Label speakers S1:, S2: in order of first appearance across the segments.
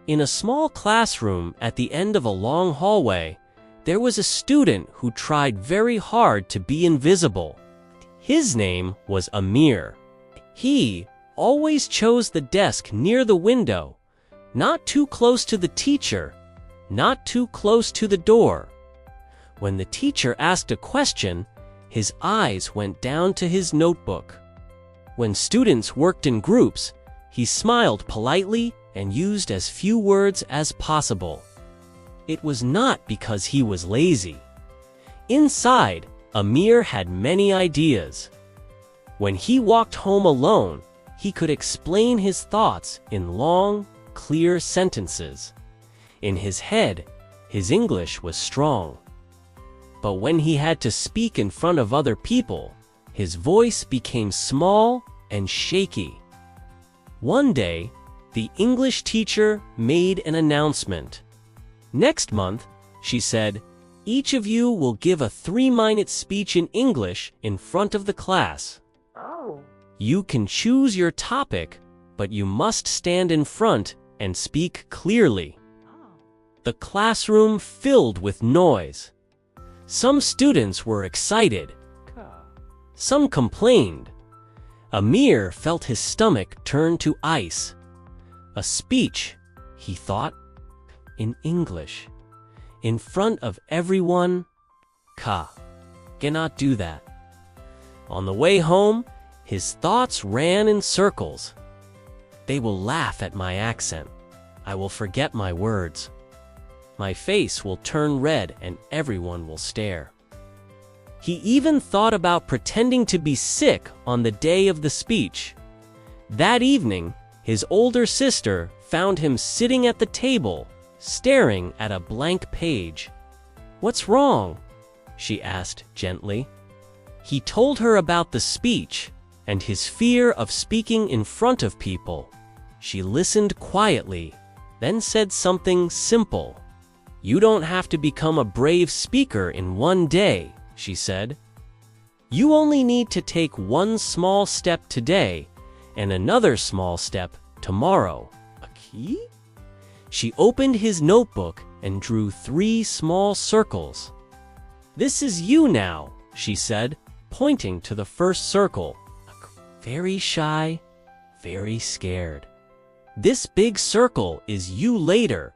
S1: In a small classroom at the end of a long hallway, there was a student who tried very hard to be invisible. His name was Amir. He always chose the desk near the window, not too close to the teacher, not too close to the door. When the teacher asked a question, his eyes went down to his notebook. When students worked in groups, he smiled politely and used as few words as possible. It was not because he was lazy. Inside, Amir had many ideas. When he walked home alone, he could explain his thoughts in long, clear sentences. In his head, his English was strong. But when he had to speak in front of other people, his voice became small and shaky. One day, the English teacher made an announcement. Next month, she said, each of you will give a 3-minute speech in English in front of the class.
S2: Oh.
S1: You can choose your topic, but you must stand in front and speak clearly. The classroom filled with noise. Some students were excited. Some complained. Amir felt his stomach turn to ice. A speech, he thought, in English, in front of everyone? Cannot do that. On the way home, his thoughts ran in circles. They will laugh at my accent. I will forget my words. My face will turn red and everyone will stare. He even thought about pretending to be sick on the day of the speech. That evening, his older sister found him sitting at the table, staring at a blank page. "What's wrong?" she asked gently. He told her about the speech and his fear of speaking in front of people. She listened quietly, then said something simple. "You don't have to become a brave speaker in one day," she said. "You only need to take one small step today and another small step tomorrow." A key? She opened his notebook and drew 3 small circles. "This is you now," she said, pointing to the first circle. Very shy, very scared. "This big circle is you later,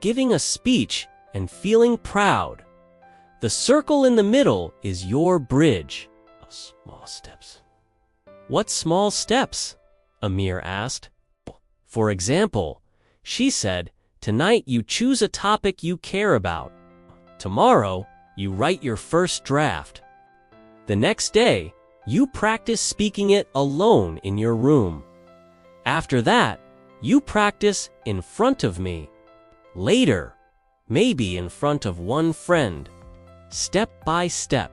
S1: giving a speech and feeling proud. The circle in the middle is your bridge." Small steps. "What small steps?" Amir asked. "For example," she said, "tonight you choose a topic you care about. Tomorrow, you write your first draft. The next day, you practice speaking it alone in your room. After that, you practice in front of me. Later, maybe in front of one friend. Step by step."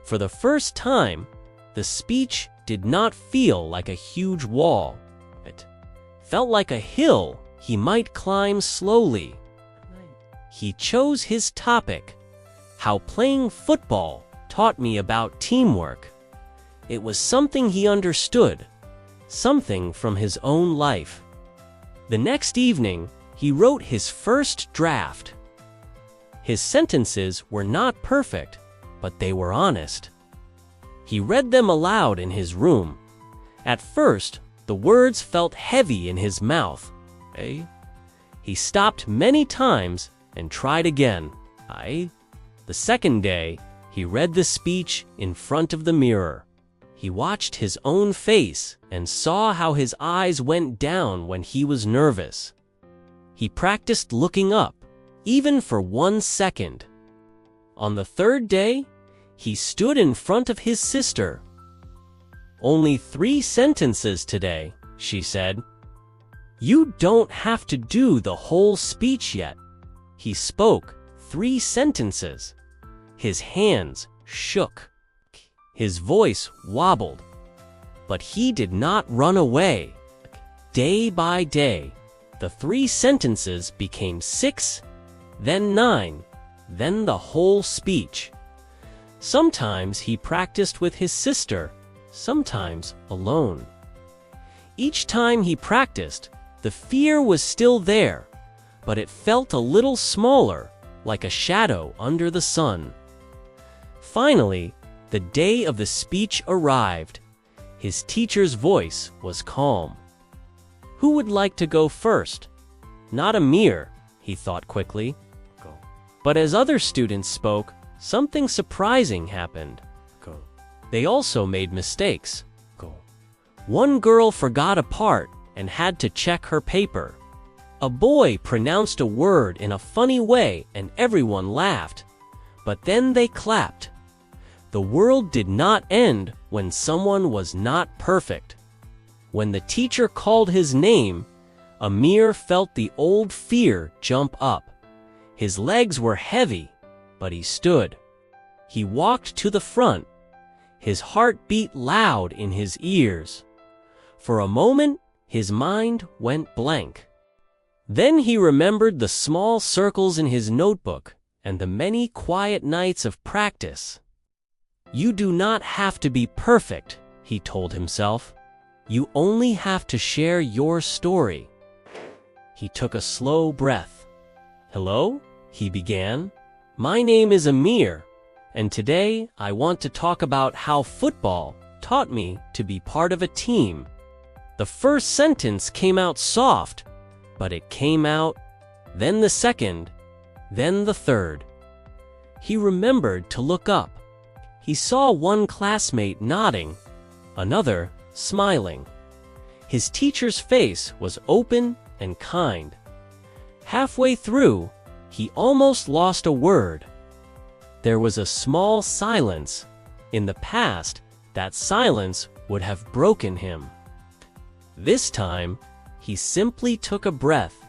S1: For the first time, the speech did not feel like a huge wall. It felt like a hill he might climb slowly. He chose his topic, "How playing football taught me about teamwork." It was something he understood, something from his own life. The next evening, he wrote his first draft. His sentences were not perfect, but they were honest. He read them aloud in his room. At first, the words felt heavy in his mouth. He stopped many times and tried again. The second day, he read the speech in front of the mirror. He watched his own face and saw how his eyes went down when he was nervous. He practiced looking up, even for 1 second. On the third day, he stood in front of his sister. "Only 3 sentences today," she said. "You don't have to do the whole speech yet." He spoke 3 sentences. His hands shook. His voice wobbled. But he did not run away. Day by day, the 3 sentences became 6, then 9, then the whole speech. Sometimes he practiced with his sister, sometimes alone. Each time he practiced, The fear was still there, but it felt a little smaller, like a shadow under the sun. Finally, the day of the speech arrived. His teacher's voice was calm. Who would like to go first? Not Amir, he thought quickly. Go. But as other students spoke, something surprising happened. Go. They also made mistakes. Go. One girl forgot a part and had to check her paper. A boy pronounced a word in a funny way and everyone laughed. But then they clapped. The world did not end when someone was not perfect. When the teacher called his name, Amir felt the old fear jump up. His legs were heavy, but he stood. He walked to the front. His heart beat loud in his ears. For a moment, his mind went blank. Then he remembered the small circles in his notebook and the many quiet nights of practice. You do not have to be perfect, he told himself. You only have to share your story. He took a slow breath. Hello, he began. My name is Amir, and today I want to talk about how football taught me to be part of a team. The first sentence came out soft, but it came out, then the second, then the third. He remembered to look up. He saw one classmate nodding, another smiling. His teacher's face was open and kind. Halfway through, he almost lost a word. There was a small silence. In the past, that silence would have broken him. This time, he simply took a breath,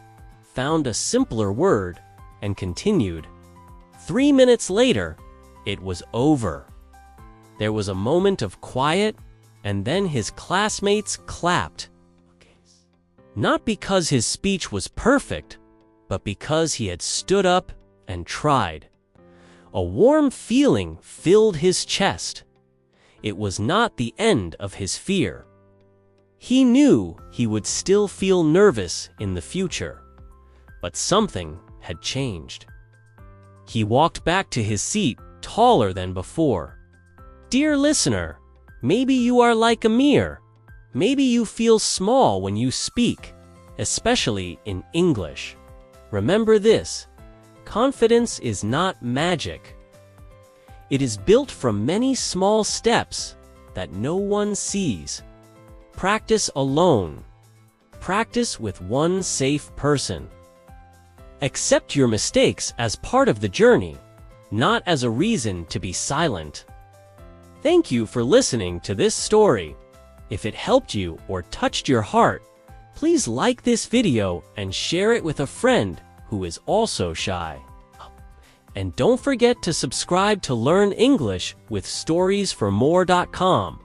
S1: found a simpler word, and continued. 3 minutes later, it was over. There was a moment of quiet, and then his classmates clapped. Not because his speech was perfect, but because he had stood up and tried. A warm feeling filled his chest. It was not the end of his fear. He knew he would still feel nervous in the future, but something had changed. He walked back to his seat, taller than before. Dear listener, maybe you are like Amir. Maybe you feel small when you speak, especially in English. Remember this: confidence is not magic. It is built from many small steps that no one sees. Practice alone. Practice with one safe person. Accept your mistakes as part of the journey, not as a reason to be silent. Thank you for listening to this story. If it helped you or touched your heart, please like this video and share it with a friend who is also shy. And don't forget to subscribe to Learn English with StoriesForMore.com.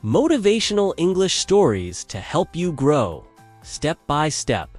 S1: Motivational English stories to help you grow, step by step.